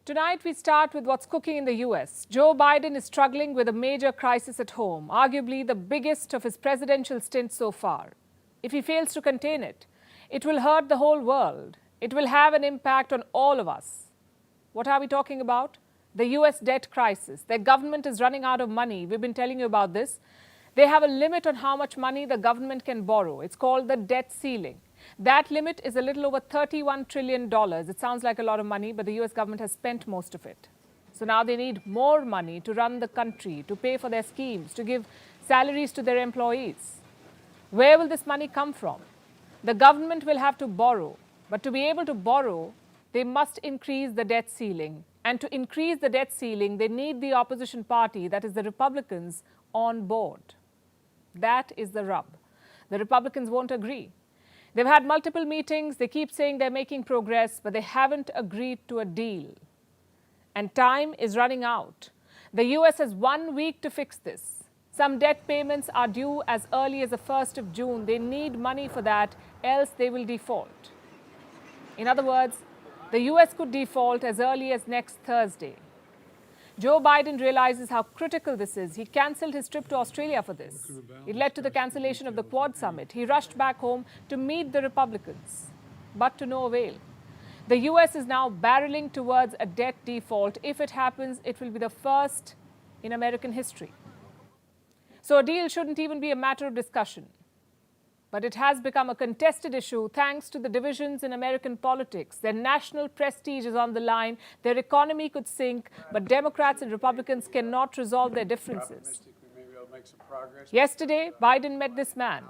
Tonight, we start with what's cooking in the US. Joe Biden is struggling with a major crisis at home, arguably the biggest of his presidential stint so far. If he fails to contain it, it will hurt the whole world. It will have an impact on all of us. What are we talking about? The US debt crisis. Their government is running out of money. We've been telling you about this. They have a limit on how much money the government can borrow. It's called the debt ceiling. That limit is a little over $31 trillion. It sounds like a lot of money, but the US government has spent most of it. So now they need more money to run the country, to pay for their schemes, to give salaries to their employees. Where will this money come from? The government will have to borrow. But to be able to borrow, they must increase the debt ceiling. And to increase the debt ceiling, they need the opposition party, that is the Republicans, on board. That is the rub. The Republicans won't agree. They've had multiple meetings. They keep saying they're making progress, but they haven't agreed to a deal. And time is running out. The US has 1 week to fix this. Some debt payments are due as early as the 1st of June. They need money for that, else they will default. In other words, the US could default as early as next Thursday. Joe Biden realizes how critical this is. He cancelled his trip to Australia for this. It led to the cancellation of the Quad Summit. He rushed back home to meet the Republicans, but to no avail. The US is now barreling towards a debt default. If it happens, it will be the first in American history. So a deal shouldn't even be a matter of discussion. But it has become a contested issue thanks to the divisions in American politics. Their national prestige is on the line. Their economy could sink, but Democrats and Republicans cannot resolve their differences. Yesterday, Biden met this man.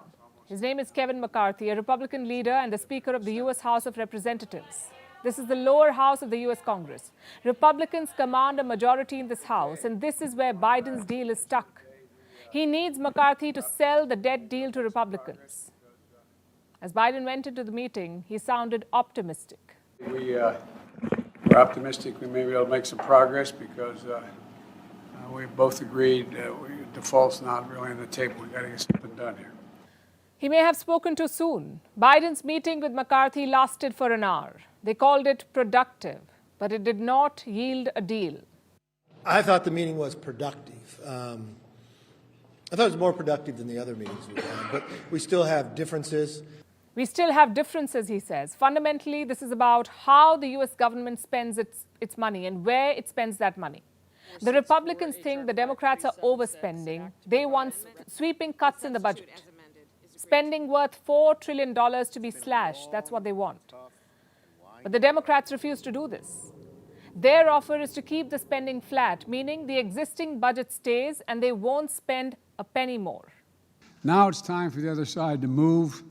His name is Kevin McCarthy, a Republican leader and the Speaker of the U.S. House of Representatives. This is the lower house of the U.S. Congress. Republicans command a majority in this house, and this is where Biden's deal is stuck. He needs McCarthy to sell the debt deal to Republicans. As Biden went into the meeting, he sounded optimistic. We're optimistic we may be able to make some progress because we both agreed default's not really on the table. We've got to get something done here. He may have spoken too soon. Biden's meeting with McCarthy lasted for an hour. They called it productive, but it did not yield a deal. I thought the meeting was productive. I thought it was more productive than the other meetings we've had, but we still have differences. We still have differences, he says. Fundamentally, this is about how the U.S. government spends its money and where it spends that money. The Republicans think the Democrats are overspending. They want sweeping cuts in the budget. Spending worth $4 trillion to be slashed. That's what they want. But the Democrats refuse to do this. Their offer is to keep the spending flat, meaning the existing budget stays and they won't spend a penny more. Now it's time for the other side to move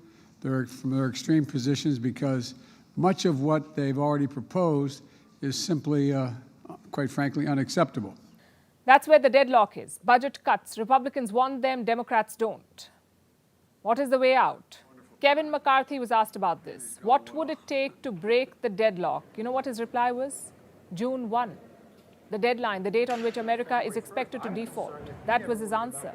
from their extreme positions because much of what they've already proposed is simply, quite frankly, unacceptable. That's where the deadlock is. Budget cuts. Republicans want them, Democrats don't. What is the way out? Kevin McCarthy was asked about this. What would it take to break the deadlock? You know what his reply was? June 1. The deadline, the date on which America is expected to default. That was his answer.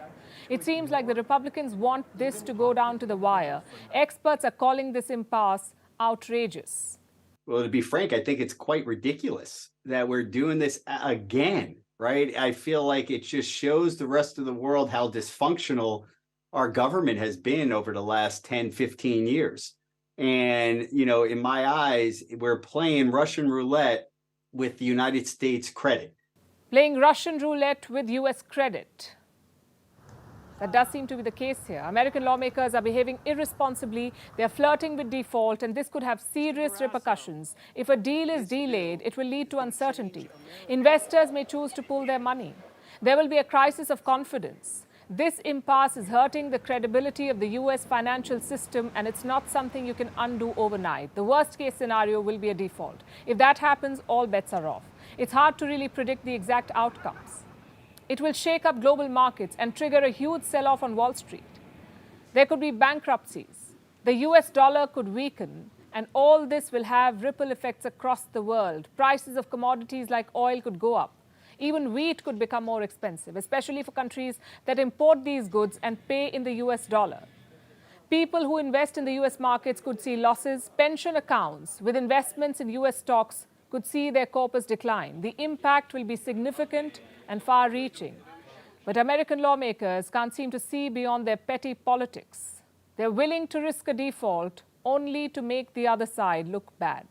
It seems like the Republicans want this to go down to the wire. Experts are calling this impasse outrageous. Well, to be frank, I think it's quite ridiculous that we're doing this again, right? I feel like it just shows the rest of the world how dysfunctional our government has been over the last 10, 15 years. And, you know, in my eyes, we're playing Russian roulette with the United States credit. Playing Russian roulette with U.S. credit. That does seem to be the case here. American lawmakers are behaving irresponsibly. They're flirting with default, and this could have serious repercussions. If a deal is delayed, it will lead to uncertainty. Investors may choose to pull their money. There will be a crisis of confidence. This impasse is hurting the credibility of the U.S. financial system, and it's not something you can undo overnight. The worst-case scenario will be a default. If that happens, all bets are off. It's hard to really predict the exact outcomes. It will shake up global markets and trigger a huge sell-off on Wall Street. There could be bankruptcies. The U.S. dollar could weaken, and all this will have ripple effects across the world. Prices of commodities like oil could go up. Even wheat could become more expensive, especially for countries that import these goods and pay in the US dollar. People who invest in the US markets could see losses. Pension accounts with investments in US stocks could see their corpus decline. The impact will be significant and far-reaching. But American lawmakers can't seem to see beyond their petty politics. They're willing to risk a default only to make the other side look bad.